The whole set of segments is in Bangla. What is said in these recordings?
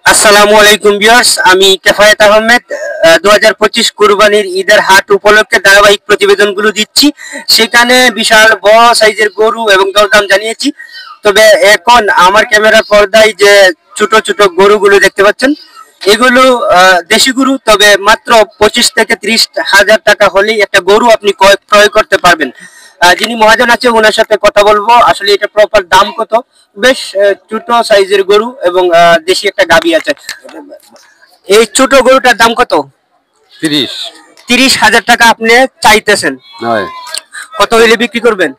আসসালামু আলাইকুম ভিউয়ার্স, আমি কেফায়েত আহমেদ। 2025 কুরবানির ঈদের হাট উপলক্ষে ধারাবাহিক প্রতিবেদনগুলো দিচ্ছি। সেখানে বিশাল বড় সাইজের গরু এবং দরদাম জানিয়েছি। তবে এখন আমার ক্যামেরার পর্দায় যে ছোট ছোট গরুগুলো দেখতে পাচ্ছেন, এগুলো দেশি গরু। তবে মাত্র 25 থেকে 30 হাজার টাকা হলেই একটা গরু আপনি ক্রয় করতে পারবেন। যিনি মহাজন আছে ওনার সাথে কথা বলবো, আসলে এটা প্রপার দাম কত। বেশ ছোট সাইজের গরু এবং দেশি একটা গাভী আছে। এই ছোট গরুটার দাম কত? 30 হাজার টাকা আপনি চাইতেছেন। কত হইলে বিক্রি করবেন?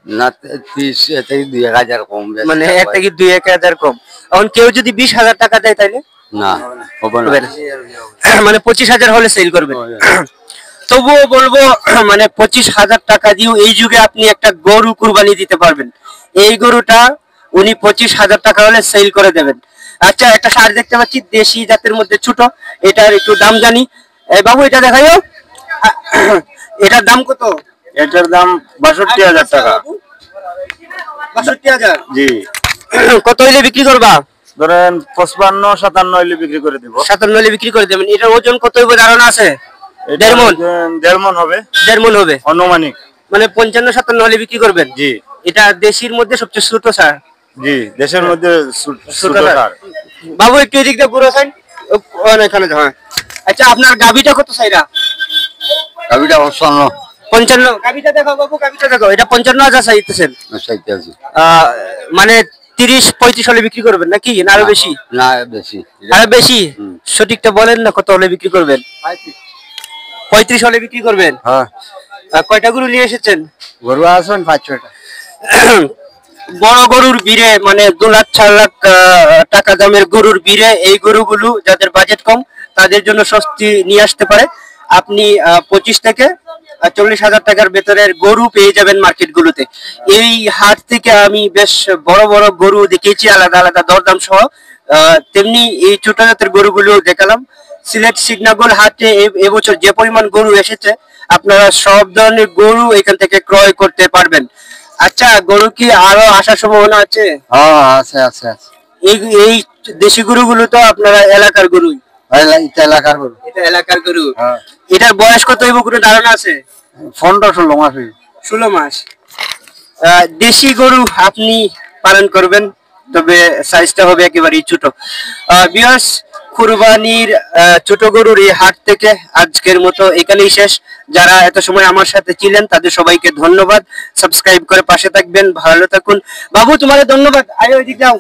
না, 30 থেকে 2000 কম, মানে 1 থেকে 2-1000 কম। এখন কেউ যদি 20,000 টাকা দেয় তাইলে না হবে না, মানে 25,000 হলে সেল করবেন। তবুও বলবো মানে 25,000 টাকা দিয়েও এই যুগে আপনি একটা গরু কুরবানি দিতে পারবেন। এই গরুটা উনি 25,000 টাকা হলে সেল করে দেবেন। আচ্ছা, একটা ষাঁড় দেখতে পাচ্ছি দেশি জাতের মধ্যে ছোট, এটার একটু দাম জানি। বাবু এটা দেখাইও, এটার দাম কত? এটার দাম 62,000 টাকা। 62,000? জি। কত হইলে বিক্রি করবা? ধরেন 55-57 হইলে বিক্রি করে দিব। 57 হইলে বিক্রি করে দেবেন। এটার ওজন কত হইব ধারণা আছে? 1.5 মণ। 1.5 মণ হবে। 1.5 মণ হবে অনুমানিক। মানে 55-57 হলে বিক্রি করবেন। জি। এটা দেশির মধ্যে সবচেয়ে ছোট ষাঁড়। জি, দেশের মধ্যে ছোট ষাঁড়। বাবু একটু এদিক দিয়ে ঘুরে আসেন। এখানে হ্যাঁ। আচ্ছা, আপনার গাভীটা কত চাইরা? গাভীটা 55। গাভীটা দেখো বাবু, গাভীটা দেখো। এটা 55,000 চাইতেছেন। মানে 30-35 হলে বিক্রি করবেন নাকি না আরো বেশি? না, বেশি। আরো বেশি? সঠিকটা বলেন না, কত হলে বিক্রি করবেন? 35 হলে বিক্রি করবেন? হ্যাঁ। কয়টা গরু নিয়ে এসেছেন? গরু আছেন 5-6টা। বড় গরুর ভিড়ে মানে 2 লাখ 4 লাখ টাকা দামের গরুর ভিড়ে এই গরুগুলো যাদের বাজেট কম তাদের জন্য স্বস্তি নিয়ে আসতে পারে। আপনি 25 থেকে 40,000 টাকার ভেতরের গরু পেয়ে যাবেন মার্কেট গুলোতে। এই হাট থেকে আমি বেশ বড় বড় গরু দেখেছি, আলাদা আলাদা দরদাম সহ। তেমনি এই ছোট জাতের গরুগুলো দেখালাম। সিলেট সিগনাগল হাটে এবছর যে পরিমাণ গরু এসেছে, আপনারা সব ধরনের গরু এখান থেকে ক্রয় করতে পারবেন। আচ্ছা, গরু কি আরো আসার সম্ভাবনা আছে? হ্যাঁ, আছে আছে আছে। এই দেশি গরুগুলো তো আপনারা এলাকার গরু? এটা এলাকার গরু। এটা এলাকার গরু। হ্যাঁ। এটার বয়স কত হইব কোনো ধারণা আছে? 15-16 মাস। 16 মাস। দেশি গরু আপনি পালন করবেন, তবে সাইজটা হবে একেবারেই ছোট। ভিউয়ার্স, কুরবানির ছোট গরুর এই হাট থেকে আজকের মতো এখানেই শেষ। যারা এত সময় আমার সাথে ছিলেন তাদের সবাইকে ধন্যবাদ। সাবস্ক্রাইব করে পাশে থাকবেন, ভালো থাকুন। বাবু তোমাদের ধন্যবাদ। আয় ওইদিক যাও।